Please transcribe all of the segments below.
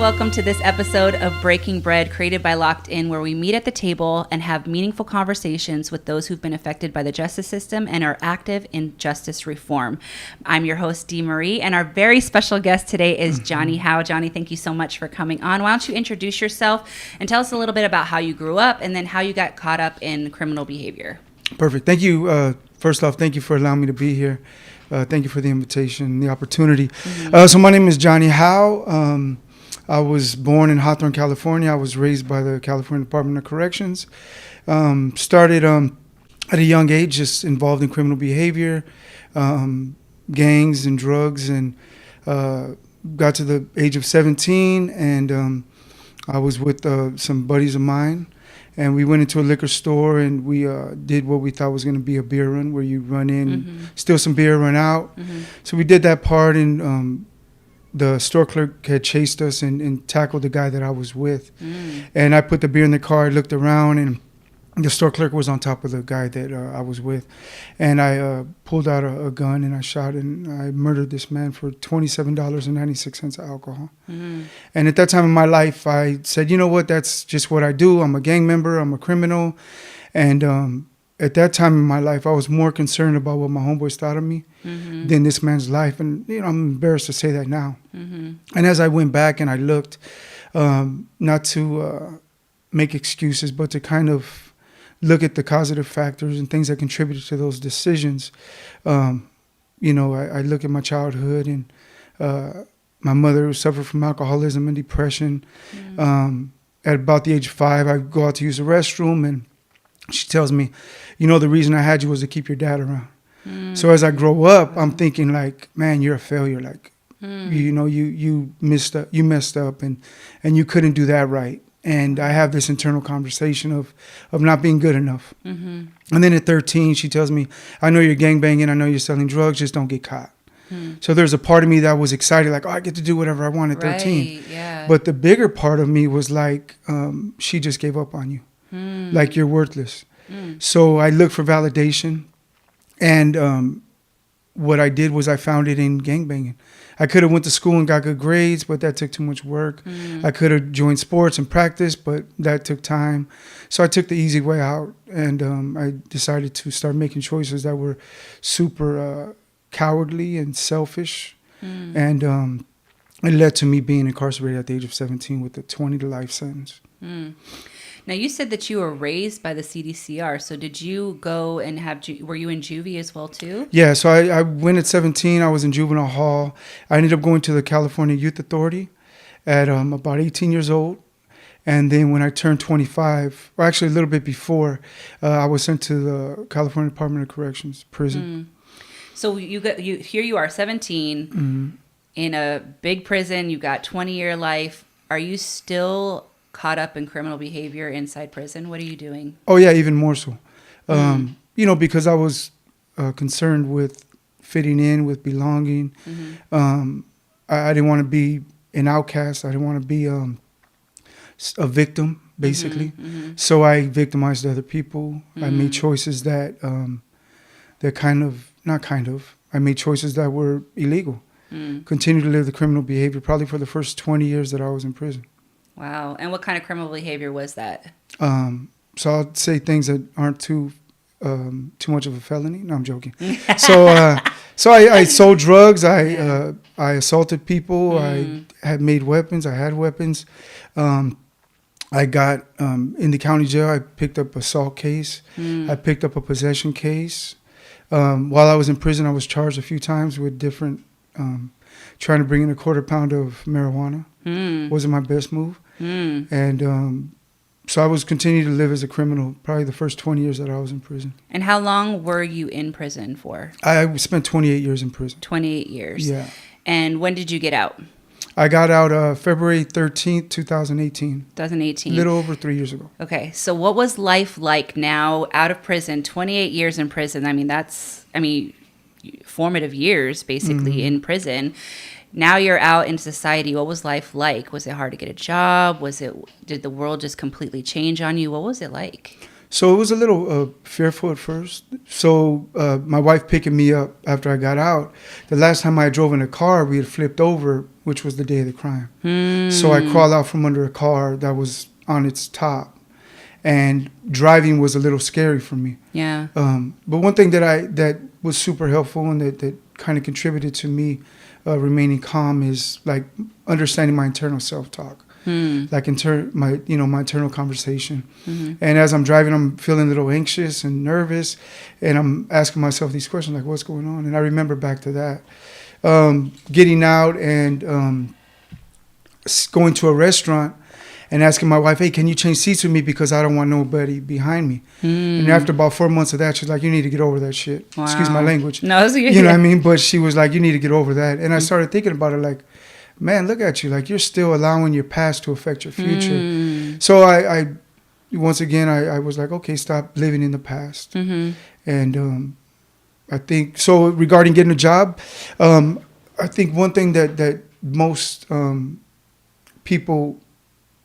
welcome to this episode of Breaking Bread, created by LockedIn, where we meet at the table and have meaningful conversations with those who've been affected by the justice system and are active in justice reform. I'm your host, Dee Marie, and our very special guest today is Johnny Howe. Johnny, thank you so much for coming on. Why don't you introduce yourself and tell us a little bit about how you grew up and then how you got caught up in criminal behavior. Perfect. Thank you. First off, thank you for allowing me to be here. Thank you for the invitation, the opportunity. So my name is Johnny Howe. I was born in Hawthorne, California. I was raised by the California Department of Corrections. Started at a young age, just involved in criminal behavior, gangs and drugs, and got to the age of 17, and I was with some buddies of mine, and we went into a liquor store, and we did what we thought was going to be a beer run, where you run in, steal some beer, run out. So we did that part, and the store clerk had chased us and tackled the guy that I was with. And I put the beer in the car, I looked around, and the store clerk was on top of the guy that I was with. And I pulled out a gun, and I shot, and I murdered this man for $27.96 of alcohol. And at that time in my life, I said, you know what, that's just what I do. I'm a gang member, I'm a criminal. And at that time in my life, I was more concerned about what my homeboys thought of me than this man's life. And, you know, I'm embarrassed to say that now. And as I went back and I looked, not to make excuses, but to kind of look at the causative factors and things that contributed to those decisions. You know, I look at my childhood, and my mother suffered from alcoholism and depression. At about the age of 5, I go out to use the restroom, and she tells me, you know, the reason I had you was to keep your dad around. So as I grow up, I'm thinking like, man, you're a failure. Like, you know, you messed up, and you couldn't do that right. And I have this internal conversation of not being good enough. And then at 13, she tells me, I know you're gangbanging, I know you're selling drugs, just don't get caught. So there's a part of me that was excited, like, oh, I get to do whatever I want at 13. Yeah. But the bigger part of me was like, she just gave up on you. Like, you're worthless. So I looked for validation, and what I did was I found it in gangbanging. I could have went to school and got good grades, but that took too much work. I could have joined sports and practiced, but that took time. So I took the easy way out, and I decided to start making choices that were super cowardly and selfish. And it led to me being incarcerated at the age of 17 with a 20 to life sentence. Now, you said that you were raised by the CDCR. So did you go and were you in juvie as well, too? Yeah, so I went at 17. I was in juvenile hall. I ended up going to the California Youth Authority at about 18 years old. And then when I turned 25, or actually a little bit before, I was sent to the California Department of Corrections prison. So here you are, 17, in a big prison. You got 20-year life. Are you still caught up in criminal behavior inside prison? What are you doing? Oh, yeah, even more so. You know, because I was concerned with fitting in, with belonging. I didn't want to be an outcast. I didn't want to be a victim, basically. So I victimized other people. I made choices that I made choices that were illegal. Continued to live the criminal behavior probably for the first 20 years that I was in prison. Wow. And what kind of criminal behavior was that? So I'll say things that aren't too much of a felony. No, I'm joking. So I sold drugs. I assaulted people. I had made weapons. I had weapons. I got in the county jail. I picked up assault case. I picked up a possession case. While I was in prison, I was charged a few times with different, trying to bring in a quarter pound of marijuana. Wasn't my best move. And so I was continuing to live as a criminal probably the first 20 years that I was in prison. And how long were you in prison for? I spent 28 years in prison. 28 years. Yeah. And when did you get out? I got out February 13th, 2018. 2018. A little over 3 years ago. Okay. So what was life like now out of prison, 28 years in prison? I mean, formative years basically in prison. Now you're out in society. What was life like? Was it hard to get a job? Did the world just completely change on you? What was it like? So it was a little fearful at first. So my wife picking me up after I got out, the last time I drove in a car, we had flipped over which was the day of the crime. So I crawled out from under a car that was on its top, and driving was a little scary for me. Yeah. But one thing that was super helpful and that kind of contributed to me remaining calm is like understanding my internal self-talk. Like my internal conversation. And as I'm driving, I'm feeling a little anxious and nervous, and I'm asking myself these questions like, what's going on? And I remember back to that. Getting out and going to a restaurant and asking my wife, hey, can you change seats with me because I don't want nobody behind me? And after about 4 months of that, she's like, you need to get over that shit. Wow. Excuse my language. No, you know what I mean? But she was like, you need to get over that. And I started thinking about it like, man, look at you. Like, you're still allowing your past to affect your future. So I once again, I was like, okay, stop living in the past. And I think, so regarding getting a job, I think one thing that most people,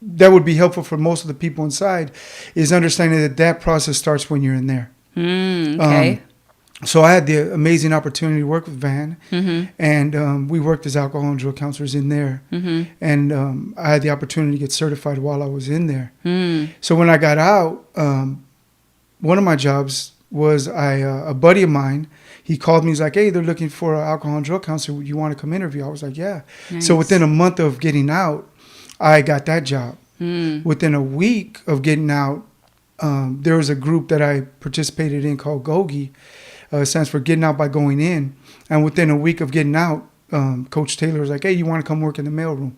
that would be helpful for most of the people inside, is understanding that process starts when you're in there. Okay. So I had the amazing opportunity to work with Van, and we worked as alcohol and drug counselors in there. And I had the opportunity to get certified while I was in there. So when I got out, one of my jobs was a buddy of mine. He called me. He's like, hey, they're looking for an alcohol and drug counselor. You want to come interview? I was like, yeah. Nice. So within a month of getting out, I got that job. Within a week of getting out, there was a group that I participated in called GOGI. Stands for Getting Out by Going In. And within a week of getting out, Coach Taylor was like, hey, you want to come work in the mailroom?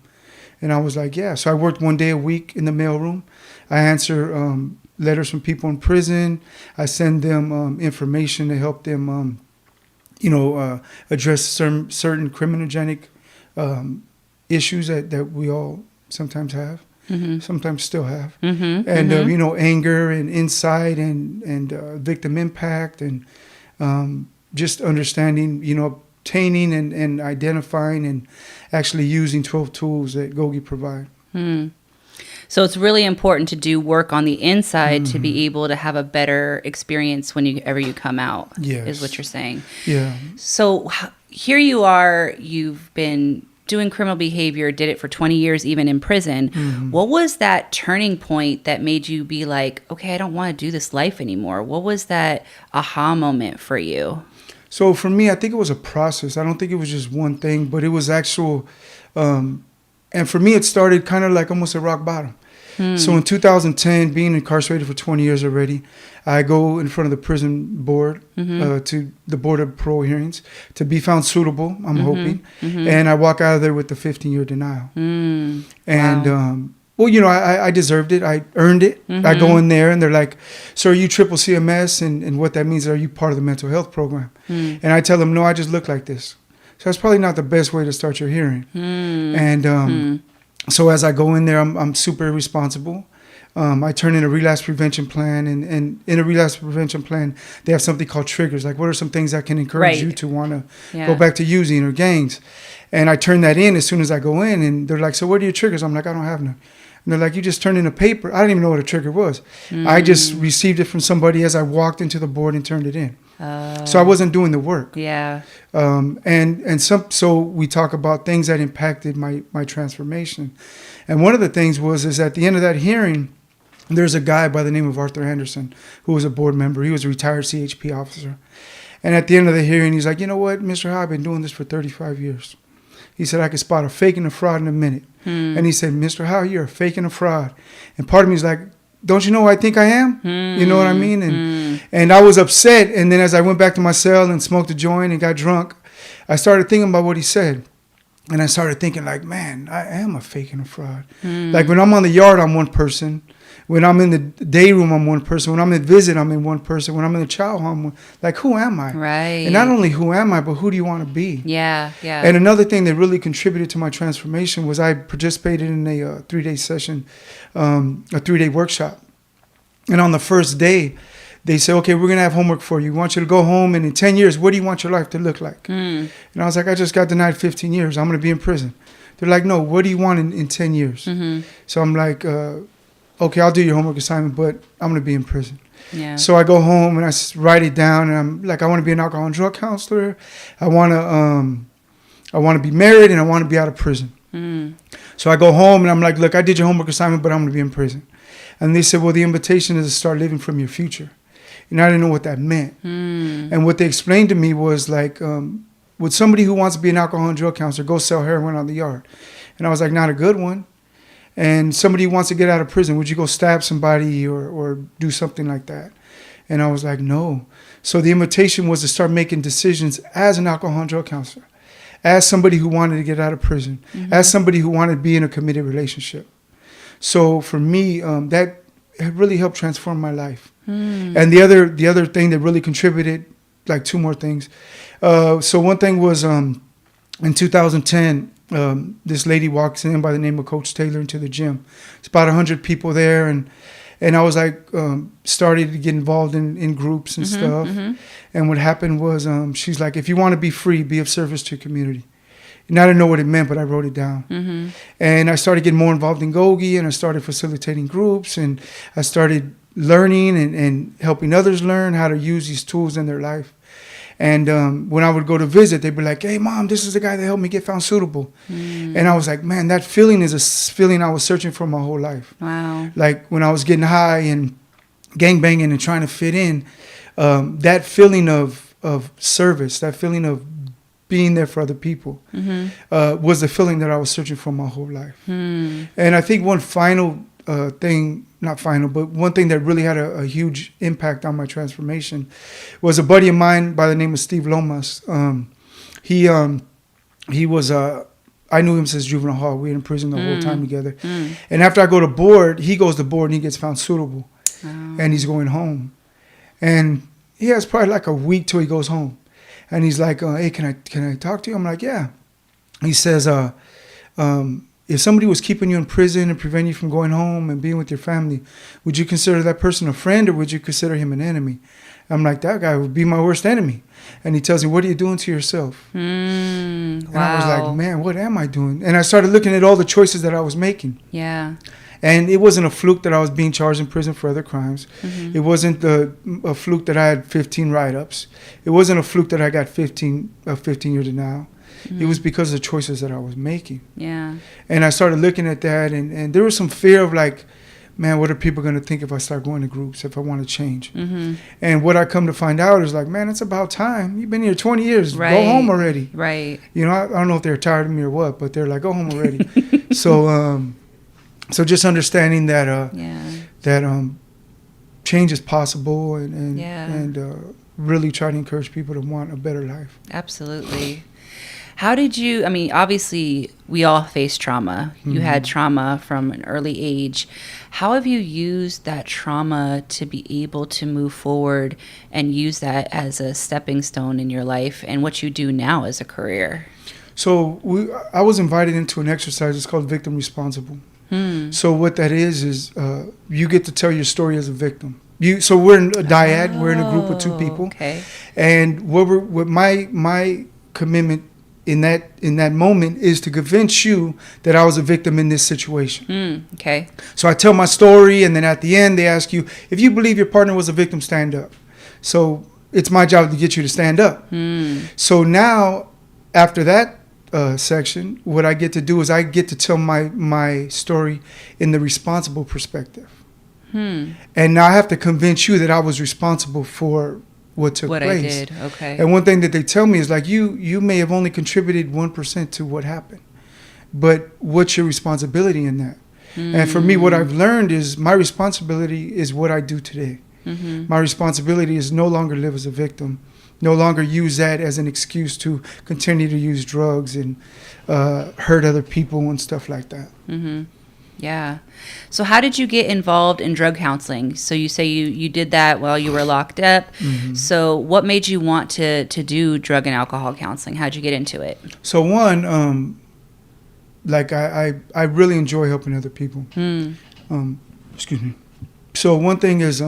And I was like, yeah. So I worked 1 day a week in the mailroom. I answer letters from people in prison. I send them information to help them, address certain criminogenic issues that we all sometimes have. Sometimes still have. And, anger and insight and victim impact and just understanding, obtaining and identifying and actually using 12 tools that GOGI provide. So it's really important to do work on the inside to be able to have a better experience whenever you come out, is what you're saying. Yeah. So here you are, you've been doing criminal behavior, did it for 20 years, even in prison. What was that turning point that made you be like, okay, I don't want to do this life anymore? What was that aha moment for you? So for me, I think it was a process. I don't think it was just one thing, but it was actual. And for me, it started kind of like almost at rock bottom. So in 2010, being incarcerated for 20 years already, I go in front of the prison board, to the Board of Parole Hearings, to be found suitable, I'm hoping. And I walk out of there with the 15-year denial. And, wow. I deserved it. I earned it. I go in there and they're like, so are you triple CMS? And what that means, are you part of the mental health program? And I tell them, no, I just look like this. So that's probably not the best way to start your hearing. And so as I go in there, I'm super responsible. I turn in a relapse prevention plan, and in a relapse prevention plan, they have something called triggers. Like, what are some things that can encourage you to want to go back to using or gangs? And I turn that in as soon as I go in, and they're like, so what are your triggers? I'm like, I don't have none. And they're like, you just turned in a paper. I didn't even know what a trigger was. I just received it from somebody as I walked into the board and turned it in. So I wasn't doing the work. Yeah. So we talk about things that impacted my transformation. And one of the things is at the end of that hearing, there's a guy by the name of Arthur Anderson who was a board member. He was a retired CHP officer. And at the end of the hearing, he's like, you know what, Mr. Howe, I've been doing this for 35 years. He said, I could spot a fake and a fraud in a minute. And he said, Mr. Howe, you're a fake and a fraud. And part of me is like, don't you know who I think I am? You know what I mean? And I was upset. And then as I went back to my cell and smoked a joint and got drunk, I started thinking about what he said. And I started thinking like, man, I am a fake and a fraud. Like when I'm on the yard, I'm one person. When I'm in the day room, I'm one person. When I'm in visit, I'm in one person. When I'm in the child home, like, who am I? Right. And not only who am I, but who do you want to be? Yeah, yeah. And another thing that really contributed to my transformation was I participated in a 3-day session, a 3-day workshop. And on the first day, they said, okay, we're going to have homework for you. We want you to go home, and in 10 years, what do you want your life to look like? And I was like, I just got denied 15 years. I'm going to be in prison. They're like, no, what do you want in 10 years? So I'm like, okay, I'll do your homework assignment, but I'm going to be in prison. Yeah. So I go home and I write it down, and I'm like, I want to be an alcohol and drug counselor. I want to be married, and I want to be out of prison. So I go home and I'm like, look, I did your homework assignment, but I'm going to be in prison. And they said, well, the invitation is to start living from your future. And I didn't know what that meant. And what they explained to me was like, would somebody who wants to be an alcohol and drug counselor go sell heroin on the yard? And I was like, not a good one. And somebody who wants to get out of prison, would you go stab somebody or do something like that? And I was like, no. So the invitation was to start making decisions as an alcohol and drug counselor, as somebody who wanted to get out of prison, as somebody who wanted to be in a committed relationship. So for me, that really helped transform my life. And the other thing that really contributed, like two more things. So one thing was in 2010, this lady walks in by the name of Coach Taylor into the gym. It's about 100 people there, and I was like, started to get involved in groups and stuff. And what happened was, she's like, if you want to be free, be of service to your community. And I didn't know what it meant, but I wrote it down. And I started getting more involved in Gogi, and I started facilitating groups, and I started learning and helping others learn how to use these tools in their life. And when I would go to visit, they'd be like, hey, Mom, this is the guy that helped me get found suitable. And I was like, man, that feeling is a feeling I was searching for my whole life. Wow. Like when I was getting high and gangbanging and trying to fit in, that feeling of service, that feeling of being there for other people was the feeling that I was searching for my whole life. And I think one final thing, not final, but one thing that really had a huge impact on my transformation was a buddy of mine by the name of Steve Lomas. He was, I knew him since juvenile hall. We were in prison the whole time together. And after I go to board, he goes to board and he gets found suitable. And he's going home. And he has probably like a week till he goes home. And he's like, hey, can I talk to you? I'm like, yeah. He says, if somebody was keeping you in prison and preventing you from going home and being with your family, would you consider that person a friend or would you consider him an enemy? I'm like, that guy would be my worst enemy. And he tells me, what are you doing to yourself? And I was like, man, what am I doing? And I started looking at all the choices that I was making. Yeah. And it wasn't a fluke that I was being charged in prison for other crimes. It wasn't a fluke that I had 15 write-ups. It wasn't a fluke that I got 15 years in now. It was because of the choices that I was making. Yeah. And I started looking at that, and there was some fear of like, man, what are people going to think if I start going to groups, if I want to change? And what I come to find out is like, man, it's about time. You've been here 20 years. Go home already. Right. You know, I don't know if they're tired of me or what, but they're like, go home already. So just understanding that change is possible and really try to encourage people to want a better life. Absolutely. How did you, I mean, obviously we all face trauma. You had trauma from an early age. How have you used that trauma to be able to move forward and use that as a stepping stone in your life and what you do now as a career? So I was invited into an exercise. It's called Victim Responsible. So what that is you get to tell your story as a victim. So we're in a dyad. We're in a group of two people. Okay. And what my commitment in that moment is to convince you that I was a victim in this situation. Okay. So I tell my story, and then at the end they ask you, if you believe your partner was a victim, stand up. So it's my job to get you to stand up. So now, after that section, what I get to do is I get to tell my story in the responsible perspective. And now I have to convince you that I was responsible for what took place. I did, okay. And one thing that they tell me is like, you may have only contributed 1% to what happened, but what's your responsibility in that? And for me, what I've learned is my responsibility is what I do today. My responsibility is no longer live as a victim, no longer use that as an excuse to continue to use drugs and hurt other people and stuff like that. Yeah. So how did you get involved in drug counseling? So you say you did that while you were locked up. So what made you want to do drug and alcohol counseling? How'd you get into it? So one, like I really enjoy helping other people. Excuse me. So one thing is,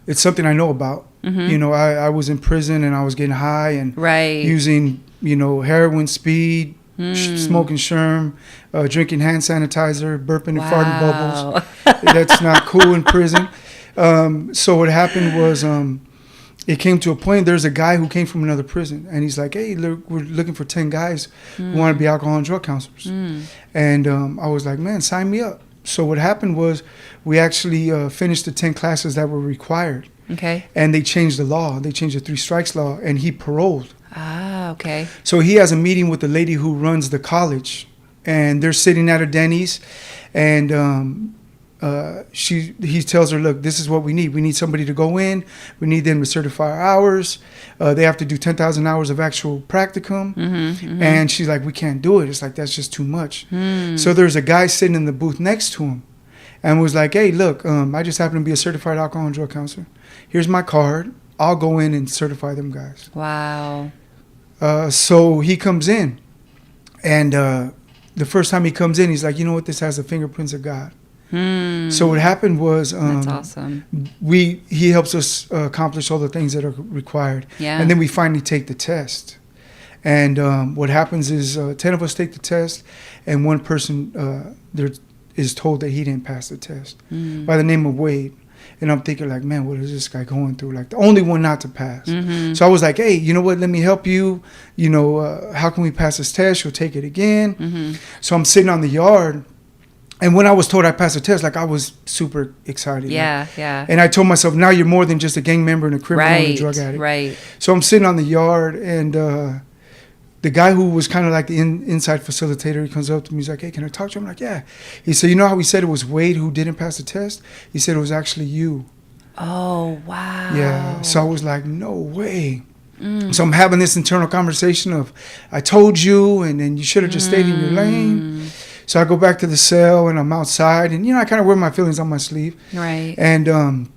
it's something I know about. You know, I was in prison and I was getting high and using, heroin, speed, smoking sherm, drinking hand sanitizer, burping and farting bubbles. That's not cool in prison. So what happened was, it came to a point, there's a guy who came from another prison, and he's like, hey, look, we're looking for 10 guys who want to be alcohol and drug counselors. And I was like, man, sign me up. So what happened was we actually finished the 10 classes that were required. Okay. And they changed the law. They changed the 3 strikes law, and he paroled. Ah, okay. So he has a meeting with the lady who runs the college, and they're sitting at a Denny's, and he tells her, look, this is what we need. We need somebody to go in. We need them to certify our hours. They have to do 10,000 hours of actual practicum. And she's like, we can't do it. It's like, that's just too much. So there's a guy sitting in the booth next to him and was like, hey, look, I just happen to be a certified alcohol and drug counselor. Here's my card. I'll go in and certify them guys. Wow. So he comes in, and the first time he comes in, he's like, you know what? This has the fingerprints of God. So what happened was, that's awesome. He helps us accomplish all the things that are required. Yeah. And then we finally take the test. And what happens is 10 of us take the test, and one person there is told that he didn't pass the test by the name of Wade. And I'm thinking like, man, what is this guy going through? Like the only one not to pass. So I was like, hey, you know what? Let me help you. You know, how can we pass this test? You'll take it again. So I'm sitting on the yard. And when I was told I passed the test, like I was super excited. Yeah, like, yeah. And I told myself, now you're more than just a gang member and a criminal and a drug addict. Right. So I'm sitting on the yard, and the guy who was kind of like the inside facilitator, he comes up to me. He's like, hey, can I talk to you? I'm like, yeah. He said, you know how we said it was Wade who didn't pass the test? He said it was actually you. Oh, wow. Yeah. So I was like, no way. So I'm having this internal conversation of, I told you, and then you should have just stayed in your lane. So I go back to the cell, and I'm outside, and, you know, I kind of wear my feelings on my sleeve. Right. And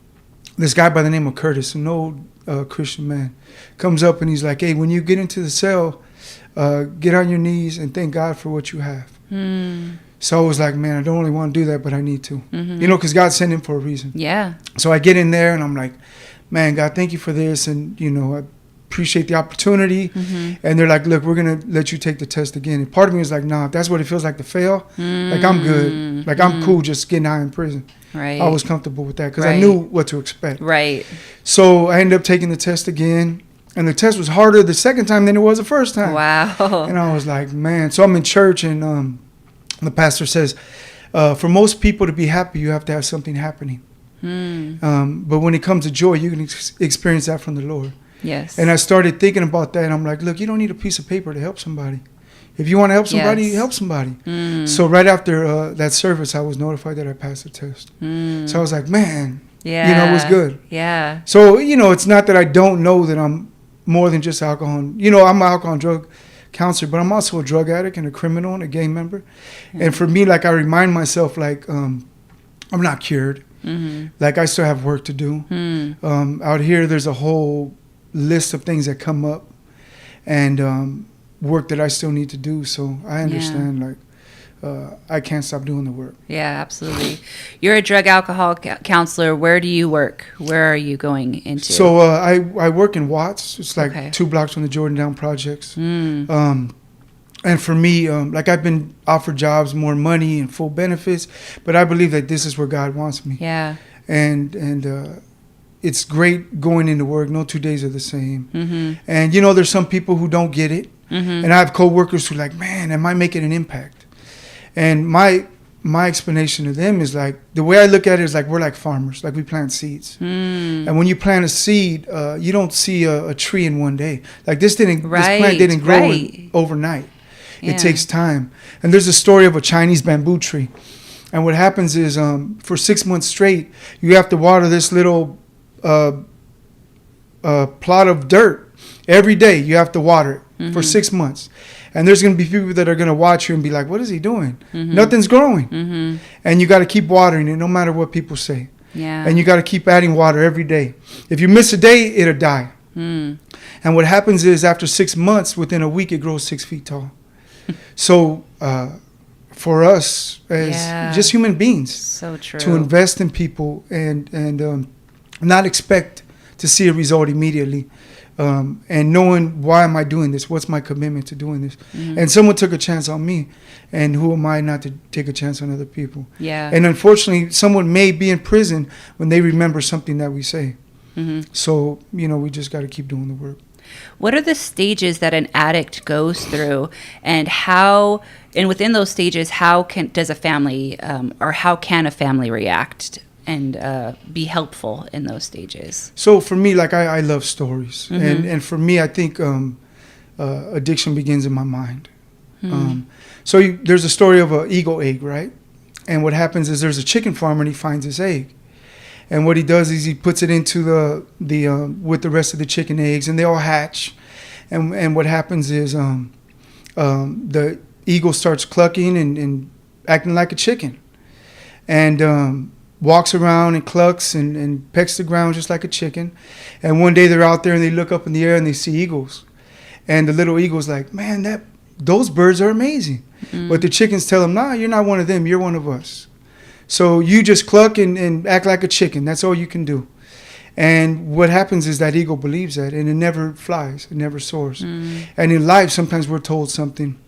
this guy by the name of Curtis, an old Christian man, comes up, and he's like, hey, when you get into the cell, get on your knees and thank God for what you have. So I was like, man, I don't really want to do that, but I need to. You know, because God sent him for a reason. Yeah. So I get in there, and I'm like, man, God, thank you for this. And, you know, I appreciate the opportunity. And they're like, look, we're going to let you take the test again. And part of me is like, nah, if that's what it feels like to fail, like I'm good. Like I'm cool just getting out in prison. Right. I was comfortable with that because I knew what to expect. Right. So I ended up taking the test again. And the test was harder the second time than it was the first time. Wow. And I was like, man. So I'm in church, and the pastor says, for most people to be happy, you have to have something happening. But when it comes to joy, you can experience that from the Lord. Yes. And I started thinking about that, and I'm like, look, you don't need a piece of paper to help somebody. If you want to help somebody, help somebody. So right after that service, I was notified that I passed the test. So I was like, man, you know, it was good. Yeah. So, you know, it's not that I don't know that I'm more than just alcohol. You know, I'm an alcohol and drug counselor, but I'm also a drug addict and a criminal and a gang member. And for me, like, I remind myself, like, I'm not cured. Like, I still have work to do. Out here, there's a whole list of things that come up, and work that I still need to do. So I understand, like, I can't stop doing the work. Yeah, absolutely. You're a drug alcohol counselor. Where do you work? Where are you going into? So I work in Watts. It's like 2 blocks from the Jordan Down projects. And for me, like, I've been offered jobs, more money and full benefits, but I believe that this is where God wants me. Yeah. And it's great going into work. No 2 days are the same. And, you know, there's some people who don't get it. And I have coworkers who are like, man, am I making an impact? And my explanation to them is, like, the way I look at it is like we're like farmers, like we plant seeds. And when you plant a seed, you don't see a tree in one day. Like this plant didn't grow overnight. It takes time. And there's a story of a Chinese bamboo tree. And what happens is, for 6 months straight, you have to water this little plot of dirt every day. You have to water it for 6 months. And there's going to be people that are going to watch you and be like, what is he doing? Nothing's growing. And you got to keep watering it no matter what people say. Yeah. And you got to keep adding water every day. If you miss a day, it'll die. And what happens is, after 6 months, within a week, it grows 6 feet tall. So for us as just human beings, so true, to invest in people and not expect to see a result immediately. And knowing, why am I doing this? What's my commitment to doing this? And someone took a chance on me, and who am I not to take a chance on other people? Yeah. And unfortunately, someone may be in prison when they remember something that we say. So, we just got to keep doing the work. What are the stages that an addict goes through, and within those stages, how can a family react and be helpful in those stages? So for me, like I love stories, and for me, I think addiction begins in my mind. So there's a story of an eagle egg, right? And what happens is there's a chicken farmer and he finds this egg. And what he does is he puts it into the with the rest of the chicken eggs, and they all hatch. And what happens is the eagle starts clucking and acting like a chicken, and walks around and clucks and pecks the ground just like a chicken. And one day they're out there and they look up in the air and they see eagles. And the little eagle's like, man, those birds are amazing. But the chickens tell him, nah, you're not one of them. You're one of us. So you just cluck and act like a chicken. That's all you can do. And what happens is that eagle believes that, and it never flies. It never soars. And in life, sometimes we're told something.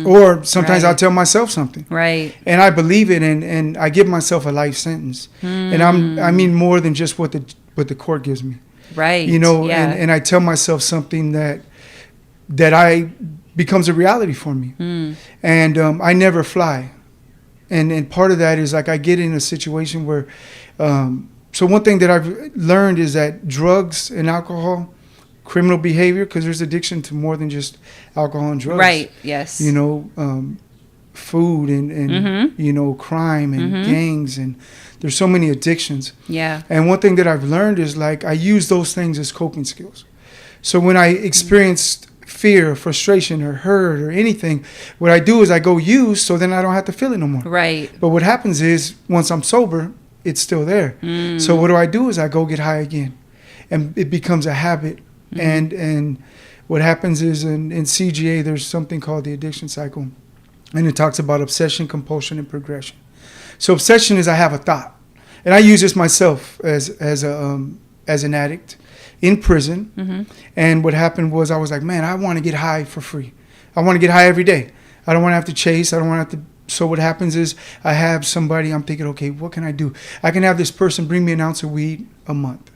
Or sometimes I'll tell myself something. Right. And I believe it, and I give myself a life sentence. And I mean more than just what the court gives me. Right. And I tell myself something that becomes a reality for me. And I never fly. And part of that is like I get in a situation where, so one thing that I've learned is that drugs and alcohol, criminal behavior, because there's addiction to more than just alcohol and drugs. Right, yes. Food and crime and gangs, and there's so many addictions. Yeah. And one thing that I've learned is like I use those things as coping skills. So when I experienced fear or frustration or hurt or anything, what I do is I go use, so then I don't have to feel it no more. Right. But what happens is once I'm sober, it's still there. So what I do is I go get high again, and it becomes a habit. And what happens is in CGA there's something called the addiction cycle, and it talks about obsession, compulsion, and progression. So obsession is I have a thought, and I use this myself as an addict in prison. And what happened was I was like, man, I want to get high for free. I want to get high every day. I don't want to have to chase. I don't want to have to. So what happens is I have somebody, I'm thinking, okay, what can I do? I can have this person bring me an ounce of weed a month.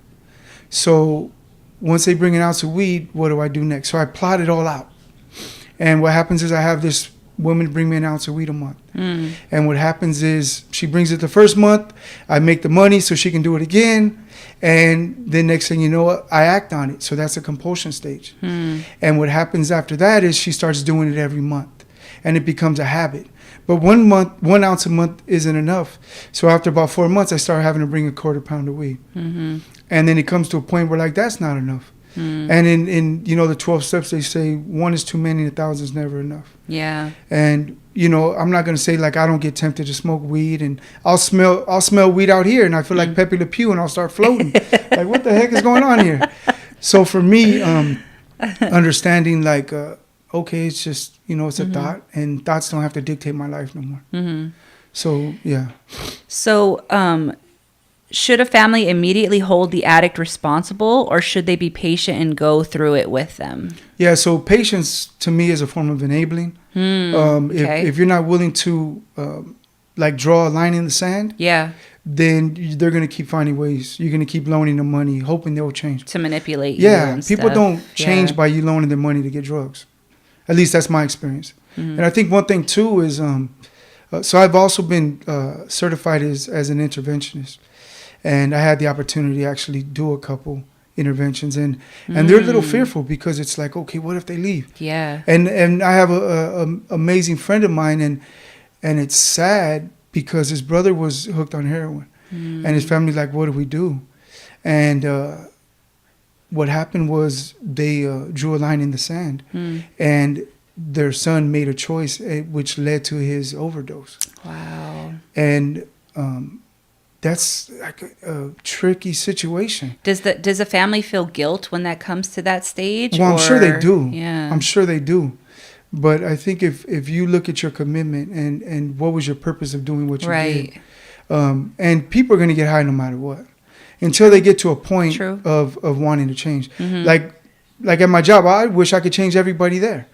So once they bring an ounce of weed, what do I do next? So I plot it all out. And what happens is I have this woman bring me an ounce of weed a month. And what happens is she brings it the first month. I make the money so she can do it again. And then next thing you know, I act on it. So that's a compulsion stage. And what happens after that is she starts doing it every month. And it becomes a habit. But 1 ounce a month isn't enough. So after about 4 months, I start having to bring a quarter pound of weed. And then it comes to a point where like, that's not enough. And in the 12 steps, they say 1 is too many, 1,000 is never enough. Yeah. And, I'm not going to say like I don't get tempted to smoke weed, and I'll smell weed out here and I feel like Pepe Le Pew and I'll start floating. Like, what the heck is going on here? So for me, understanding like, okay, it's just, it's a thought, and thoughts don't have to dictate my life no more. So, yeah. So, should a family immediately hold the addict responsible, or should they be patient and go through it with them? Yeah, so patience to me is a form of enabling. If you're not willing to draw a line in the sand, then they're going to keep finding ways. You're going to keep loaning them money, hoping they'll change. To manipulate you and people stuff. Don't change by you loaning them money to get drugs. At least that's my experience. And I think one thing too is, so I've also been certified as an interventionist. And I had the opportunity to actually do a couple interventions, and they're a little fearful because it's like, okay, what if they leave? Yeah. And I have a amazing friend of mine, and it's sad because his brother was hooked on heroin, and his family's like, what do we do? And what happened was they drew a line in the sand, and their son made a choice, which led to his overdose. Wow. And that's like a tricky situation. Does the family feel guilt when that comes to that stage? Well, I'm sure they do. Yeah. I'm sure they do. But I think if you look at your commitment and what was your purpose of doing what you did, and people are going to get high no matter what, until they get to a point of wanting to change. Like at my job, I wish I could change everybody there,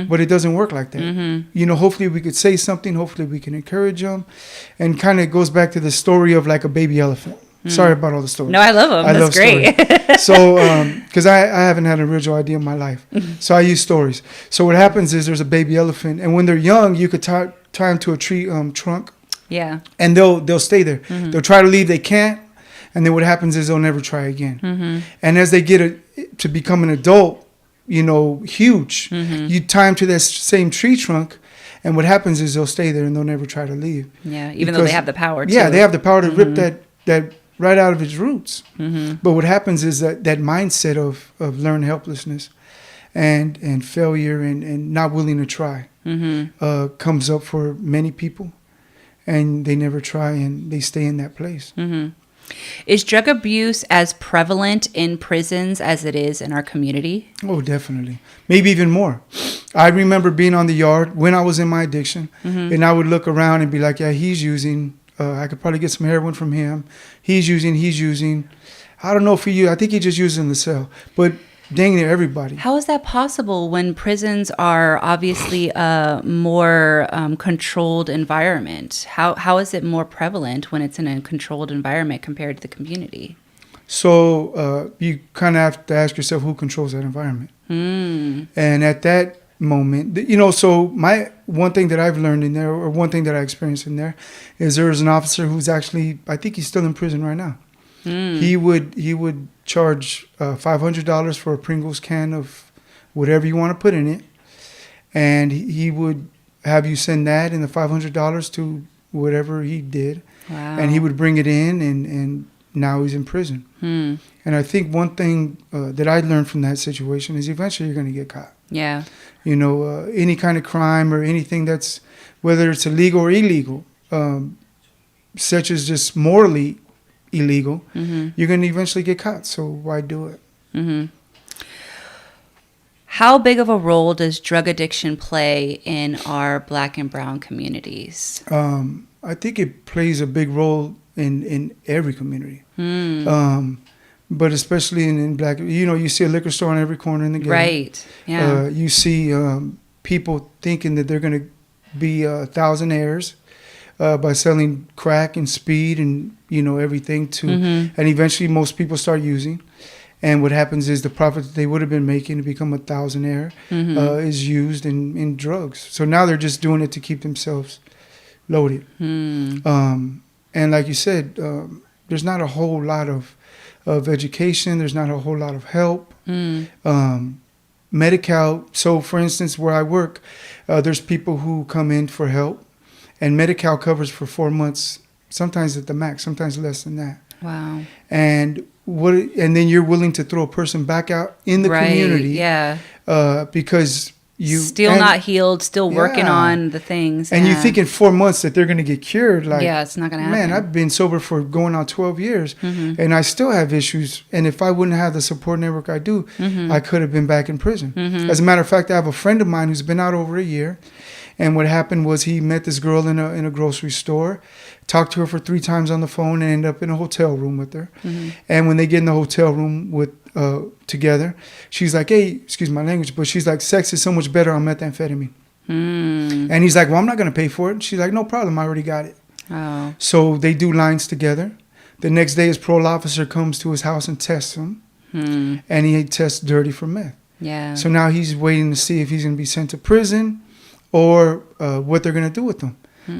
but it doesn't work like that. Hopefully we could say something. Hopefully we can encourage them, and kind of goes back to the story of like a baby elephant. Sorry about all the stories. No, I love them. That's great. Stories. So, because I haven't had an original idea in my life. So I use stories. So what happens is there's a baby elephant. And when they're young, you could tie them to a tree trunk. Yeah. And they'll stay there. They'll try to leave. They can't. And then what happens is they'll never try again. And as they get to become an adult, huge, you tie them to that same tree trunk. And what happens is they'll stay there and they'll never try to leave. Yeah, even though they have the power to. Yeah, they have the power to rip that right out of its roots. But what happens is that mindset of learned helplessness and failure and not willing to try comes up for many people. And they never try and they stay in that place. Is drug abuse as prevalent in prisons as it is in our community? Oh, definitely. Maybe even more. I remember being on the yard when I was in my addiction, and I would look around and be like, yeah, he's using. I could probably get some heroin from him. He's using. I don't know if I think he just uses in the cell. But dang near everybody. How is that possible when prisons are obviously a more controlled environment? How is it more prevalent when it's in a controlled environment compared to the community? So you kind of have to ask yourself who controls that environment. And at that moment, so my one thing that I've learned in there, or one thing that I experienced in there, is there's an officer who's actually, I think he's still in prison right now. He would charge $500 for a Pringles can of whatever you want to put in it, and he would have you send that and the $500 to whatever he did. Wow. And he would bring it in, and now he's in prison. And I think one thing that I learned from that situation is eventually you're going to get caught. Yeah. Any kind of crime or anything that's, whether it's illegal or illegal, such as just morally illegal, you're going to eventually get caught. So why do it? How big of a role does drug addiction play in our Black and brown communities? I think it plays a big role in every community. But especially in Black, you see a liquor store on every corner in the ghetto. Right. Yeah. You see people thinking that they're going to be thousandaires by selling crack and speed and everything and eventually most people start using, and what happens is the profit that they would have been making to become a thousandaire is used in drugs. So now they're just doing it to keep themselves loaded. And like you said, there's not a whole lot of education. There's not a whole lot of help. Medi-Cal. So for instance, where I work, there's people who come in for help, and Medi-Cal covers for 4 months, sometimes at the max, sometimes less than that. Wow. And then you're willing to throw a person back out in the community. Yeah. Because you still not healed, still working on the things. And you think in 4 months that they're going to get cured. Like, yeah, it's not going to happen. Man, I've been sober for going on 12 years, and I still have issues. And if I wouldn't have the support network I do, I could have been back in prison. As a matter of fact, I have a friend of mine who's been out over a year. And what happened was he met this girl in a grocery store, talked to her for 3 times on the phone, and ended up in a hotel room with her. And when they get in the hotel room together, she's like, hey, excuse my language, but she's like, sex is so much better on methamphetamine. And he's like, well, I'm not going to pay for it. She's like, no problem, I already got it. Oh. So they do lines together. The next day his parole officer comes to his house and tests him, and he tests dirty for meth. Yeah. So now he's waiting to see if he's going to be sent to prison or what they're going to do with them.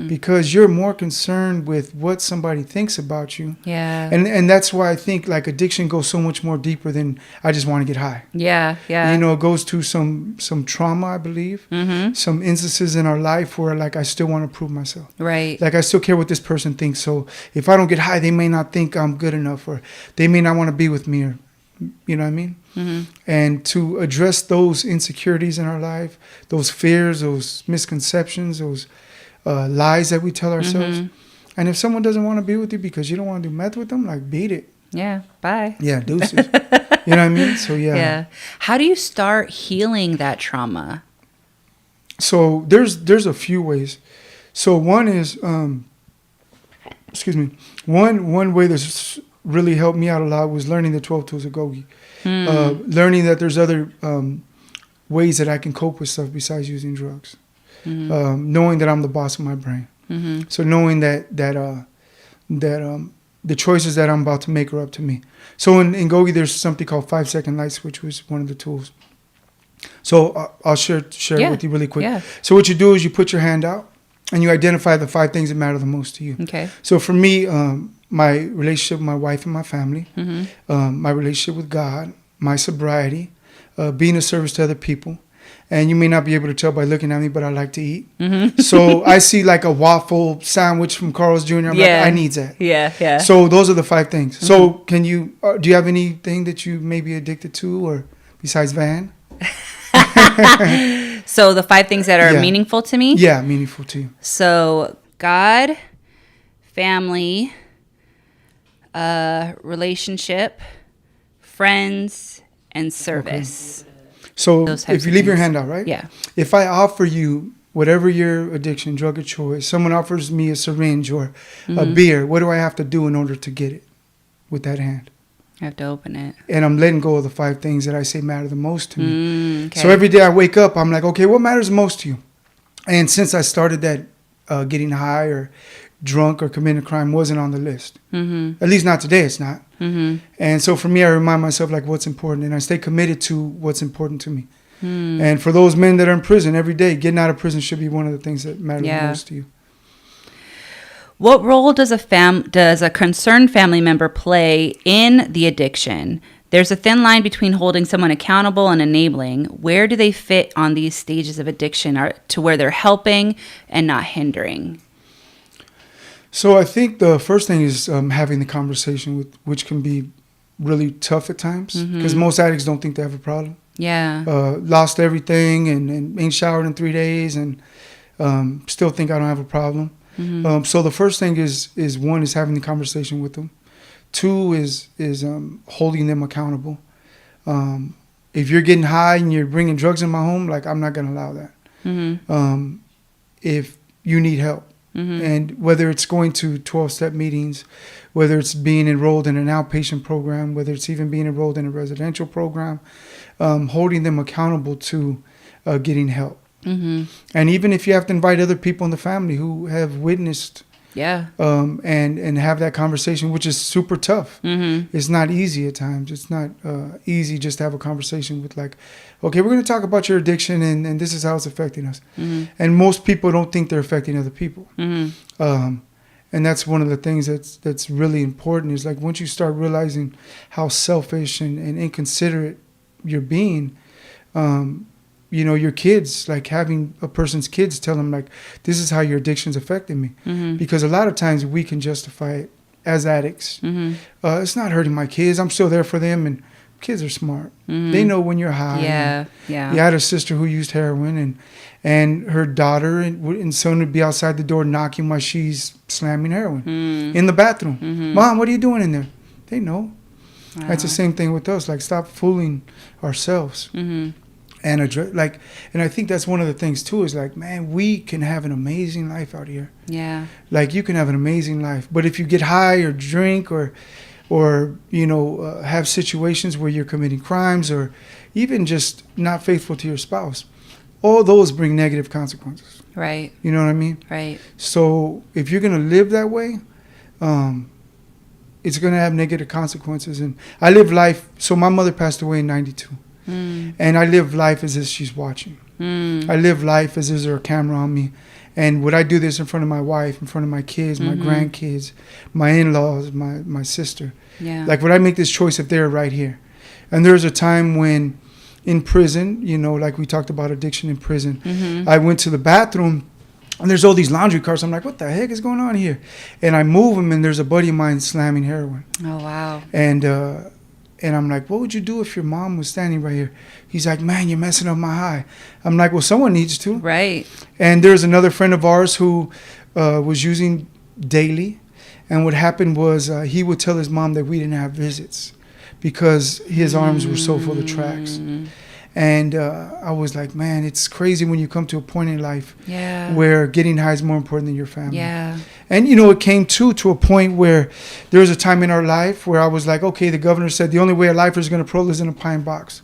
Because you're more concerned with what somebody thinks about you. Yeah. And that's why I think like addiction goes so much more deeper than I just want to get high. Yeah, yeah. It goes to some trauma, I believe. Some instances in our life where like I still want to prove myself. Right. Like I still care what this person thinks. So if I don't get high, they may not think I'm good enough, or they may not want to be with me, or you know what I mean? And to address those insecurities in our life, those fears, those misconceptions, those lies that we tell ourselves. And if someone doesn't want to be with you because you don't want to do meth with them, like beat it. Yeah, bye. Yeah, deuces. You know what I mean? So yeah. How do you start healing that trauma? So there's a few ways. So one is, one way that's really helped me out a lot was learning the 12 tools of Gogi. Learning that there's other ways that I can cope with stuff besides using drugs. Knowing that I'm the boss of my brain. So knowing that the choices that I'm about to make are up to me. So in Gogi, there's something called 5-second light switch, which is one of the tools. So I'll share it with you really quick. Yeah. So what you do is you put your hand out and you identify the 5 things that matter the most to you. Okay. So for me, my relationship with my wife and my family, my relationship with God, my sobriety, being of service to other people. And you may not be able to tell by looking at me, but I like to eat. So I see like a waffle sandwich from Carl's Jr. I'm like, I need that. Yeah. So those are the 5 things. So can you, do you have anything that you may be addicted to or besides Van? So the 5 things that are meaningful to me? Yeah, meaningful to you. So God, family, relationship, friends, and service. Okay. So if you leave your things. hand out, right? Yeah. If I offer you whatever your addiction, drug of choice, someone offers me a syringe or a beer, what do I have to do in order to get it with that hand? I have to open it. And I'm letting go of the 5 things that I say matter the most to me. Okay. So every day I wake up, I'm like, okay, what matters most to you? And since I started that, getting high or drunk or committing a crime wasn't on the list. At least not today, it's not. And so for me, I remind myself like what's important, and I stay committed to what's important to me. And for those men that are in prison every day, getting out of prison should be one of the things that matter the most to you. What role does a concerned family member play in the addiction? There's a thin line between holding someone accountable and enabling. Where do they fit on these stages of addiction to where they're helping and not hindering? So I think the first thing is having the conversation, which can be really tough at times because most addicts don't think they have a problem. Yeah. Lost everything and ain't showered in 3 days and still think I don't have a problem. So the first thing is one is having the conversation with them. 2 is holding them accountable. If you're getting high and you're bringing drugs in my home, like I'm not going to allow that. If you need help, and whether it's going to 12-step meetings, whether it's being enrolled in an outpatient program, whether it's even being enrolled in a residential program, holding them accountable to getting help. And even if you have to invite other people in the family who have witnessed and have that conversation, which is super tough. It's not easy at times. It's not easy just to have a conversation with like, okay, we're going to talk about your addiction and this is how it's affecting us. And most people don't think they're affecting other people. And that's one of the things that's really important is like once you start realizing how selfish and inconsiderate you're being, you know, your kids, like having a person's kids tell them like, this is how your addiction's affecting me. Because a lot of times we can justify it as addicts. It's not hurting my kids. I'm still there for them. And kids are smart. They know when you're high. Yeah. You had a sister who used heroin and her daughter and son would be outside the door knocking while she's slamming heroin in the bathroom. Mom, what are you doing in there? They know. Wow. That's the same thing with us. Like stop fooling ourselves. And I think that's one of the things too is like, man, we can have an amazing life out here. Yeah. Like you can have an amazing life, but if you get high or drink or you know have situations where you're committing crimes or even just not faithful to your spouse, all those bring negative consequences. Right. You know what I mean? Right. So if you're gonna live that way, it's gonna have negative consequences. And I live life. So my mother passed away in '92. And I live life as if she's watching. I live life as if there's a camera on me. And would I do this in front of my wife, in front of my kids, my grandkids, my in-laws, my sister? Yeah. Like, would I make this choice if they're right here? And there was a time when in prison, you know, like we talked about addiction in prison, I went to the bathroom and there's all these laundry carts. I'm like, what the heck is going on here? And I move them and there's a buddy of mine slamming heroin. Oh, wow. And I'm like, what would you do if your mom was standing right here? He's like, man, you're messing up my high. I'm like, well, someone needs to. Right. And there's another friend of ours who was using daily. And what happened was he would tell his mom that we didn't have visits because his arms were so full of tracks. And I was like, man, it's crazy when you come to a point in life where getting high is more important than your family. Yeah. And, you know, it came to a point where there was a time in our life where I was like, okay, the governor said the only way a lifer is going to parole is in a pine box.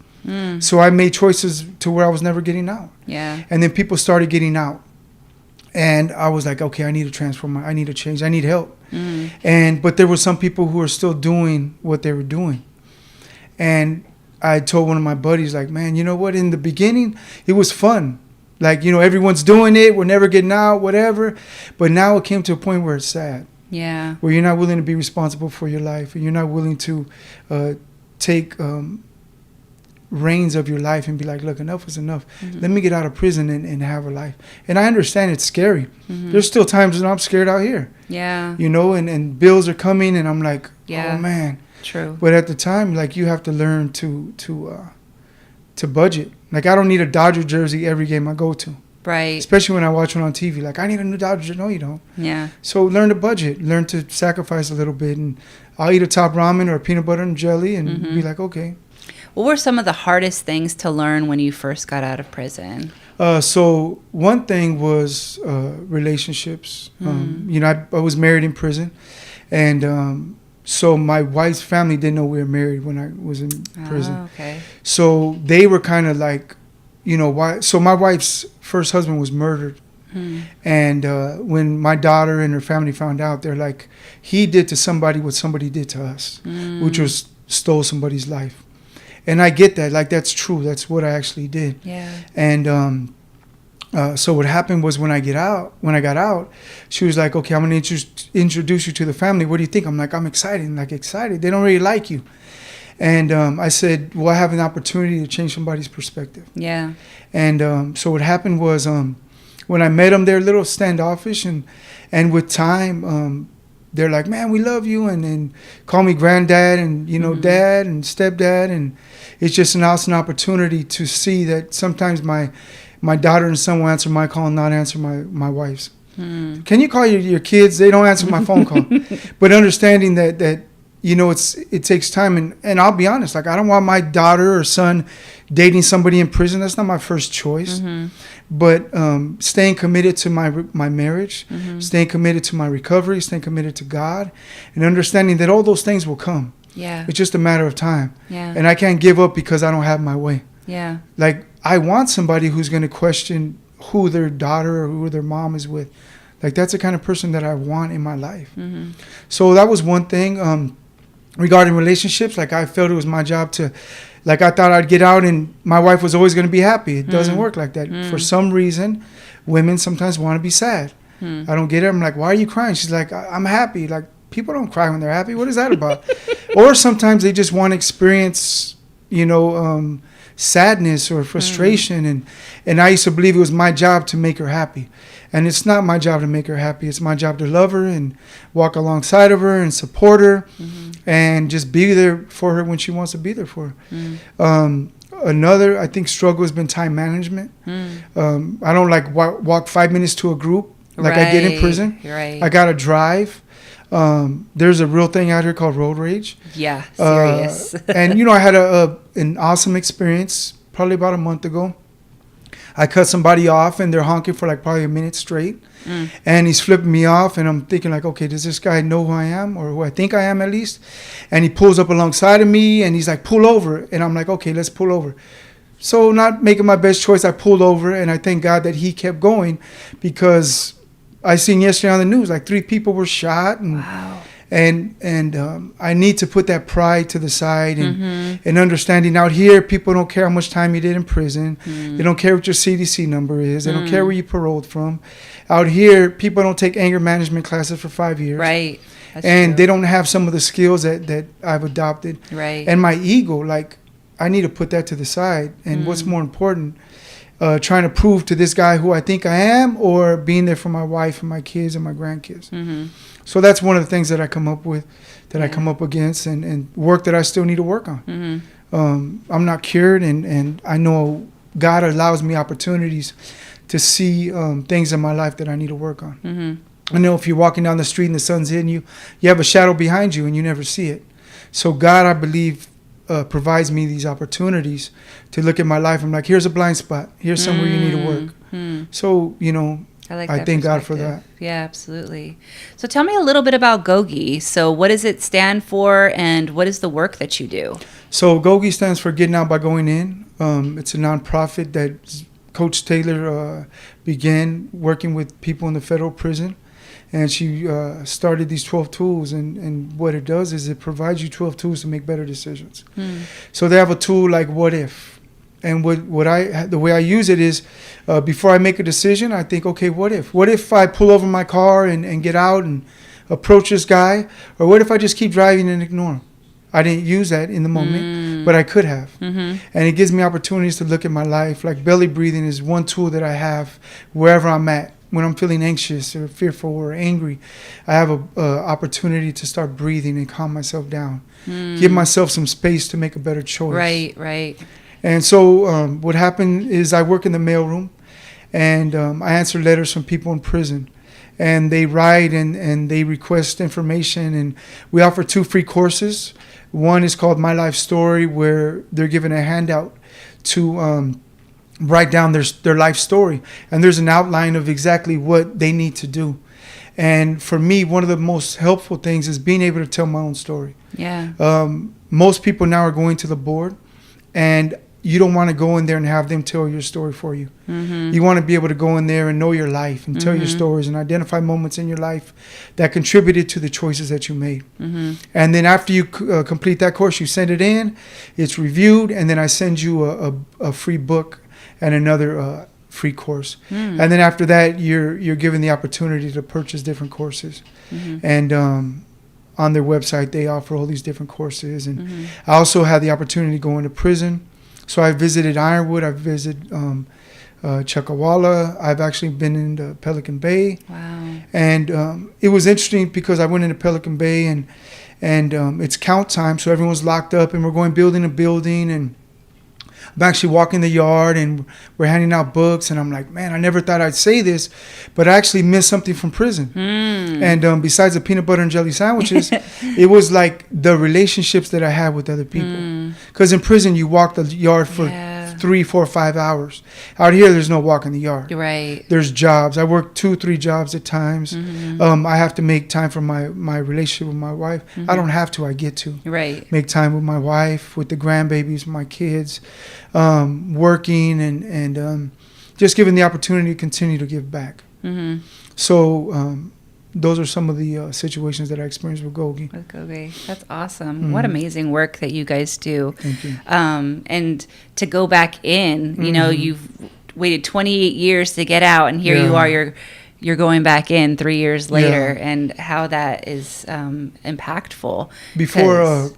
So I made choices to where I was never getting out. Yeah. And then people started getting out. And I was like, okay, I need to transform. I need to change. I need help. But there were some people who were still doing what they were doing. And I told one of my buddies, like, man, you know what? In the beginning, it was fun. Like, you know, everyone's doing it. We're never getting out, whatever. But now it came to a point where it's sad. Yeah. Where you're not willing to be responsible for your life. And you're not willing to take reins of your life and be like, look, enough is enough. Let me get out of prison and have a life. And I understand it's scary. There's still times when I'm scared out here. Yeah. You know, and bills are coming and I'm like, yeah. Oh, man. True. But at the time, like, you have to learn to budget. Like, I don't need a Dodger jersey every game I go to. Right. Especially when I watch one on TV. Like, I need a new Dodger jersey. No, you don't. Yeah. So learn to budget. Learn to sacrifice a little bit. And I'll eat a top ramen or peanut butter and jelly and be like, okay. What were some of the hardest things to learn when you first got out of prison? So one thing was relationships. You know, I was married in prison. And so my wife's family didn't know we were married when I was in prison. Oh, okay. So they were kind of like, you know, why? So my wife's first husband was murdered. And when my daughter and her family found out, they're like, he did to somebody what somebody did to us, which was stole somebody's life. And I get that. Like, that's true. That's what I actually did. Yeah. And so what happened was when I got out, she was like, okay, I'm going to introduce you to the family. What do you think? I'm like, I'm excited. Like, excited. They don't really like you. And I said, well, I have an opportunity to change somebody's perspective. Yeah. And so what happened was when I met them, they're a little standoffish. And with time, they're like, man, we love you. And call me granddad and, you know, dad and stepdad. And it's just an awesome opportunity to see that sometimes my daughter and son will answer my call and not answer my wife's. Can you call your kids? They don't answer my phone call. But understanding that you know, it takes time. And I'll be honest, like, I don't want my daughter or son dating somebody in prison. That's not my first choice. But staying committed to my marriage, staying committed to my recovery, staying committed to God, and understanding that all those things will come. Yeah. It's just a matter of time. Yeah. And I can't give up because I don't have my way. Yeah. Like, I want somebody who's going to question who their daughter or who their mom is with. Like, that's the kind of person that I want in my life. So that was one thing. Regarding relationships, like, I felt it was my job to, like, I thought I'd get out and my wife was always going to be happy. It doesn't work like that. For some reason, women sometimes want to be sad. I don't get it. I'm like, why are you crying? She's like, I'm happy. Like, people don't cry when they're happy. What is that about? Or sometimes they just want to experience, you know, sadness or frustration. And I used to believe it was my job to make her happy. And it's not my job to make her happy. It's my job to love her and walk alongside of her and support her and just be there for her when she wants to be there for her. Another, I think, struggle has been time management. I don't like walk 5 minutes to a group like I did in prison. Right. I got to drive. There's a real thing out here called road rage. Yeah, serious. And, you know, I had an awesome experience probably about a month ago. I cut somebody off and they're honking for like probably a minute straight. And he's flipping me off and I'm thinking like, okay, does this guy know who I am or who I think I am at least? And he pulls up alongside of me and he's like, pull over. And I'm like, okay, let's pull over. So not making my best choice, I pulled over and I thank God that he kept going because I seen yesterday on the news, like 3 people were shot. And, wow. And I need to put that pride to the side and understanding out here, people don't care how much time you did in prison. They don't care what your CDC number is. They don't care where you paroled from. Out here, people don't take anger management classes for 5 years. Right. That's and true. they don't have some of the skills that I've adopted. Right. And my ego, like, I need to put that to the side. And what's more important, trying to prove to this guy who I think I am or being there for my wife and my kids and my grandkids. So that's one of the things that I come up with, that I come up against and work that I still need to work on. I'm not cured and I know God allows me opportunities to see things in my life that I need to work on. I know if you're walking down the street and the sun's hitting you, you have a shadow behind you and you never see it. So God, I believe, provides me these opportunities to look at my life. I'm like, here's a blind spot. Here's somewhere you need to work. So, you know, I thank God for that. Yeah, absolutely. So tell me a little bit about GOGI. So what does it stand for and what is the work that you do? So GOGI stands for Getting Out by Going In. It's a nonprofit that's Coach Taylor began working with people in the federal prison. And she started these 12 tools, and what it does is it provides you 12 tools to make better decisions. So they have a tool like what if, and the way I use it is before I make a decision, I think, okay, what if? What if I pull over my car and get out and approach this guy, or what if I just keep driving and ignore him? I didn't use that in the moment, but I could have. And it gives me opportunities to look at my life. Like belly breathing is one tool that I have wherever I'm at. When I'm feeling anxious or fearful or angry, I have an opportunity to start breathing and calm myself down. Give myself some space to make a better choice. Right. And so what happened is I work in the mailroom, and I answer letters from people in prison. And they write and they request information, and we offer 2 free courses. One is called My Life Story, where they're given a handout to write down their life story, and there's an outline of exactly what they need to do. And for me, one of the most helpful things is being able to tell my own story. Most people now are going to the board, and you don't want to go in there and have them tell your story for you. You want to be able to go in there and know your life and tell your stories and identify moments in your life that contributed to the choices that you made. And then after you complete that course, you send it in, it's reviewed, and then I send you a free book and another free course. And then after that, you're given the opportunity to purchase different courses. And on their website, they offer all these different courses. And I also had the opportunity to go into prison. So I visited Ironwood, I visited Chuckawalla, I've actually been into Pelican Bay. Wow. And it was interesting because I went into Pelican Bay, and it's count time, so everyone's locked up, and we're going building to building, and I'm actually walking the yard, and we're handing out books, and I'm like, man, I never thought I'd say this, but I actually missed something from prison. And besides the peanut butter and jelly sandwiches, it was like the relationships that I had with other people. Because in prison, you walk the yard for 3, 4, 5 hours. Out here, there's no walk in the yard. Right. There's jobs. I work 2, 3 jobs at times. I have to make time for my relationship with my wife. I don't have to. I get to. Right. Make time with my wife, with the grandbabies, my kids, working, and just given the opportunity to continue to give back. So those are some of the situations that I experienced with Gogi. With Gogi. That's awesome. What amazing work that you guys do. Thank you. And to go back in, you know, you've waited 28 years to get out, and here you are, you're going back in 3 years later, and how that is impactful. Before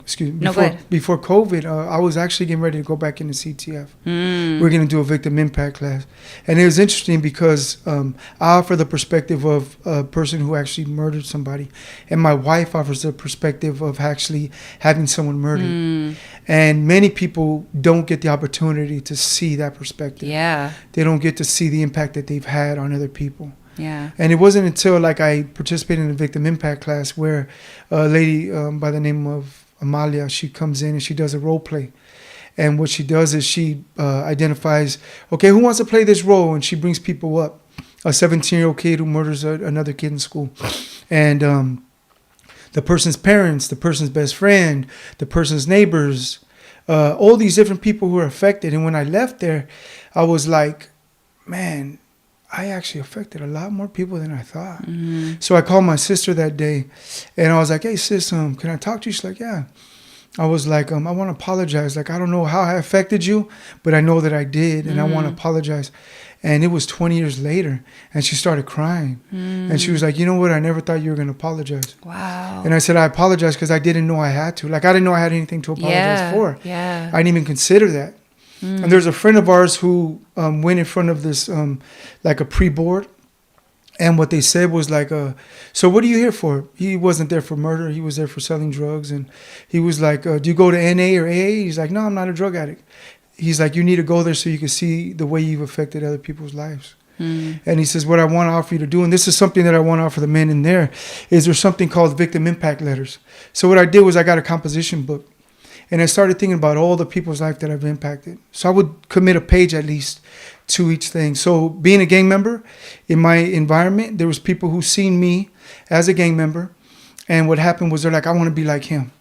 COVID, I was actually getting ready to go back into CTF. We're going to do a victim impact class. And it was interesting because I offer the perspective of a person who actually murdered somebody, and my wife offers the perspective of actually having someone murdered. And many people don't get the opportunity to see that perspective. They don't get to see the impact that they've had on other people. And it wasn't until I participated in a victim impact class where a lady by the name of Amalia, she comes in and she does a role play. And what she does is she identifies, okay, who wants to play this role? And she brings people up. A 17-year-old kid who murders another kid in school. And the person's parents, the person's best friend, the person's neighbors, all these different people who are affected. And when I left there, I was like, man, I actually affected a lot more people than I thought. So I called my sister that day, and I was like, hey, sis, can I talk to you? She's like, yeah. I was like, I want to apologize. Like, I don't know how I affected you, but I know that I did, and I want to apologize. And it was 20 years later, and she started crying. And she was like, you know what? I never thought you were going to apologize. Wow. And I said, I apologize because I didn't know I had to. Like, I didn't know I had anything to apologize for. I didn't even consider that. And there's a friend of ours who went in front of this, like a pre-board. And what they said was like, so what are you here for? He wasn't there for murder. He was there for selling drugs. And he was like, do you go to NA or AA? He's like, no, I'm not a drug addict. He's like, you need to go there so you can see the way you've affected other people's lives. And he says, what I want to offer you to do, and this is something that I want to offer the men in there, is there's something called victim impact letters. So what I did was I got a composition book. And I started thinking about all the people's life that I've impacted. So I would commit a page at least to each thing. So being a gang member, in my environment, there was people who seen me as a gang member. And what happened was they're like, I want to be like him.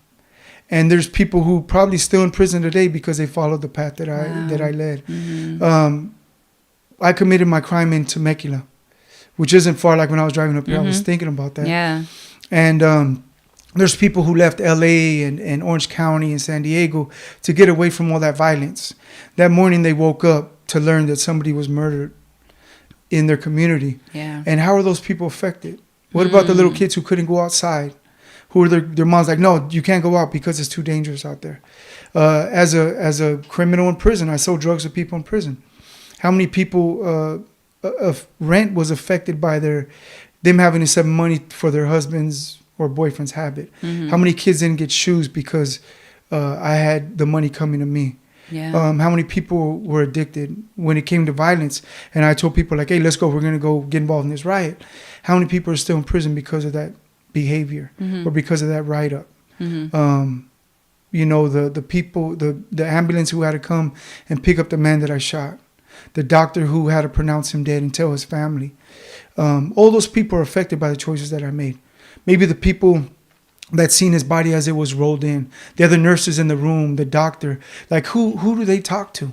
And there's people who probably still in prison today because they followed the path that I led. I committed my crime in Temecula, which isn't far. Like when I was driving up here, I was thinking about that. Yeah. And there's people who left L.A. and Orange County and San Diego to get away from all that violence. That morning they woke up to learn that somebody was murdered in their community. Yeah. And how are those people affected? What about the little kids who couldn't go outside? Who are their mom's like, no, you can't go out because it's too dangerous out there. As a criminal in prison, I sold drugs to people in prison. How many people rent was affected by them having to save money for their husband's or boyfriend's habit? How many kids didn't get shoes because I had the money coming to me? Yeah. How many people were addicted when it came to violence? And I told people like, hey, let's go. We're going to go get involved in this riot. How many people are still in prison because of that behavior or because of that write-up? You know, the people, the ambulance who had to come and pick up the man that I shot. The doctor who had to pronounce him dead and tell his family. All those people are affected by the choices that I made. Maybe the people that seen his body as it was rolled in, the other nurses in the room, the doctor, like who do they talk to?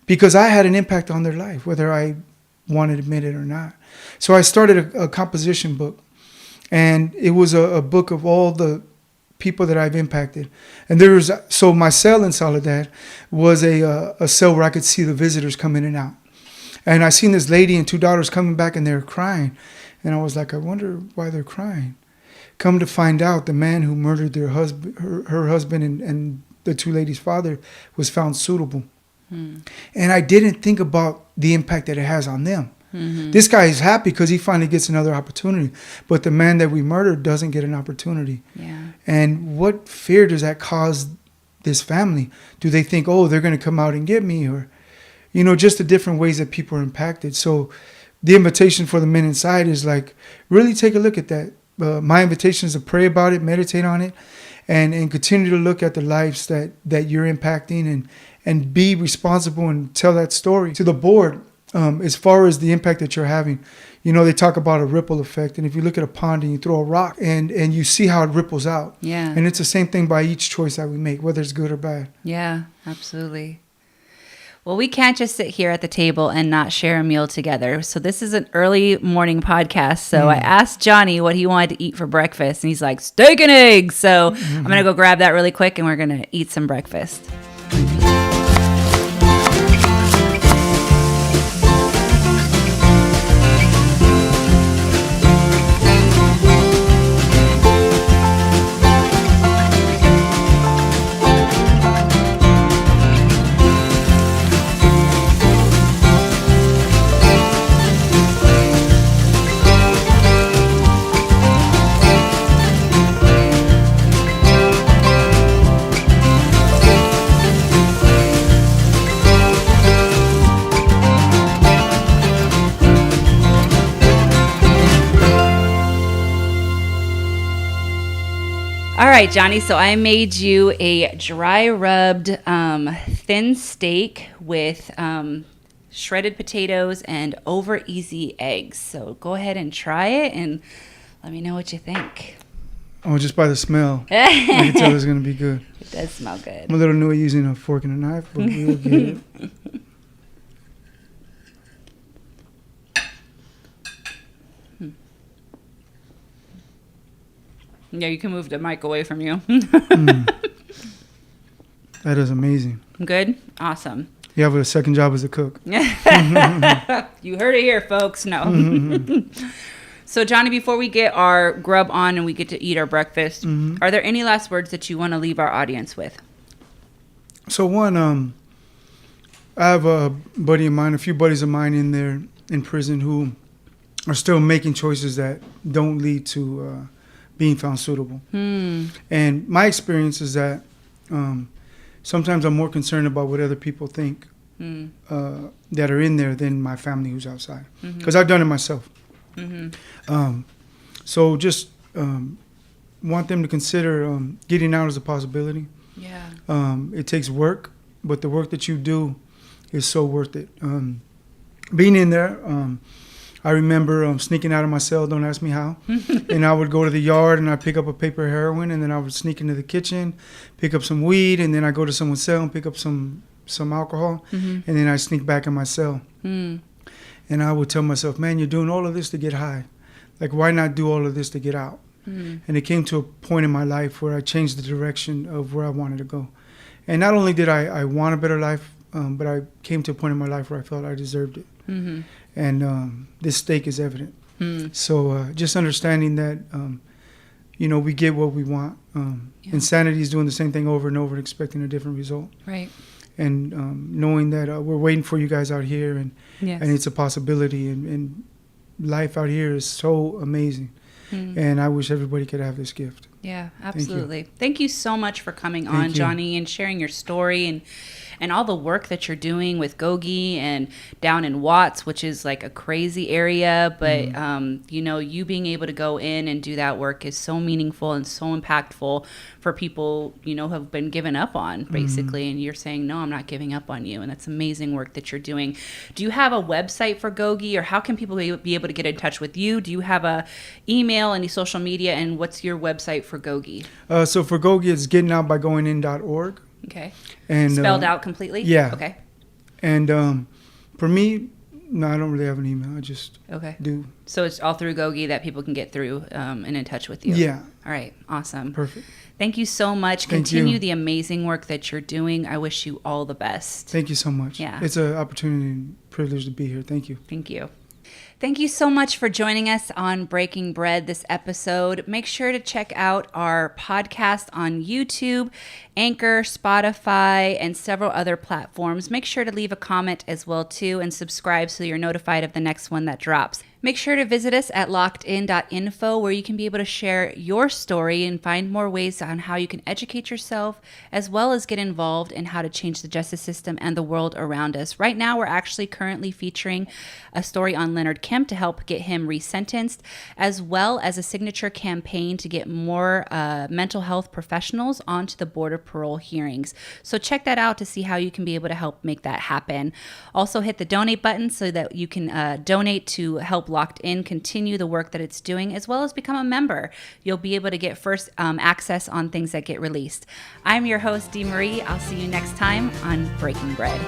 Because I had an impact on their life, whether I wanted to admit it or not. So I started a composition book, and it was a book of all the people that I've impacted. And so my cell in Soledad was a cell where I could see the visitors come in and out. And I seen this lady and two daughters coming back and they were crying. And I was like, I wonder why they're crying. Come to find out, the man who murdered her husband and the two ladies' father was found suitable. And I didn't think about the impact that it has on them. This guy is happy because he finally gets another opportunity. But the man that we murdered doesn't get an opportunity. Yeah. And what fear does that cause this family? Do they think, oh, they're going to come out and get me? Or, you know, just the different ways that people are impacted. So the invitation for the men inside is like, really take a look at that. My invitation is to pray about it, meditate on it, and continue to look at the lives that you're impacting and be responsible and tell that story to the board. As far as the impact that you're having, you know, they talk about a ripple effect. And if you look at a pond and you throw a rock and you see how it ripples out. Yeah. And it's the same thing by each choice that we make, whether it's good or bad. Yeah, absolutely. Well, we can't just sit here at the table and not share a meal together. So this is an early morning podcast. So I asked Johnny what he wanted to eat for breakfast. And he's like, steak and eggs. So I'm going to go grab that really quick and we're going to eat some breakfast. All right, Johnny, so I made you a dry rubbed thin steak with shredded potatoes and over easy eggs. So go ahead and try it and let me know what you think. Oh, just by the smell, I can tell it's going to be good. It does smell good. I'm a little new at using a fork and a knife, but we'll get it. Yeah, you can move the mic away from you. That is amazing. Good? Awesome. You have a second job as a cook. You heard it here, folks. No. So, Johnny, before we get our grub on and we get to eat our breakfast, are there any last words that you want to leave our audience with? So, one, I have a buddy of mine, a few buddies of mine in there in prison who are still making choices that don't lead to being found suitable. And my experience is that sometimes I'm more concerned about what other people think that are in there than my family who's outside. Because I've done it myself. So just want them to consider getting out as a possibility. Yeah. It takes work, but the work that you do is so worth it. Being in there, I remember sneaking out of my cell, don't ask me how. And I would go to the yard and I'd pick up a paper of heroin, and then I would sneak into the kitchen, pick up some weed, and then I'd go to someone's cell and pick up some alcohol, and then I'd sneak back in my cell. And I would tell myself, man, you're doing all of this to get high. Like, why not do all of this to get out? And it came to a point in my life where I changed the direction of where I wanted to go. And not only did I want a better life, but I came to a point in my life where I felt I deserved it. And this stake is evident. So just understanding that, we get what we want. Insanity is doing the same thing over and over and expecting a different result. Right. And knowing that we're waiting for you guys out here, and it's a possibility. And life out here is so amazing. And I wish everybody could have this gift. Yeah, absolutely. Thank you so much for coming on, Johnny, and sharing your story and all the work that you're doing with Gogi and down in Watts, which is like a crazy area. But, you being able to go in and do that work is so meaningful and so impactful for people, who have been given up on, basically. And you're saying, no, I'm not giving up on you. And that's amazing work that you're doing. Do you have a website for Gogi, or how can people be able to get in touch with you? Do you have a email, any social media, and what's your website for Gogi? So for Gogi, it's gettingoutbygoingin.org. Okay. And spelled out completely? Yeah. Okay. And for me, no, I don't really have an email. I just do. So it's all through Gogi that people can get through and in touch with you. Yeah. All right. Awesome. Perfect. Thank you so much. Continue the amazing work that you're doing. I wish you all the best. Thank you so much. Yeah. It's an opportunity and privilege to be here. Thank you. Thank you. Thank you so much for joining us on Breaking Bread this episode. Make sure to check out our podcast on YouTube, Anchor, Spotify, and several other platforms. Make sure to leave a comment as well, too, and subscribe so you're notified of the next one that drops. Make sure to visit us at lockedin.info, where you can be able to share your story and find more ways on how you can educate yourself, as well as get involved in how to change the justice system and the world around us. Right now, we're actually currently featuring a story on Leonard Kemp to help get him resentenced, as well as a signature campaign to get more mental health professionals onto the Board of Parole hearings. So check that out to see how you can be able to help make that happen. Also hit the donate button so that you can donate to help Locked In continue the work that it's doing, as well as become a member. You'll be able to get first access on things that get released. I'm your host, Dee Marie. I'll see you next time on Breaking Bread.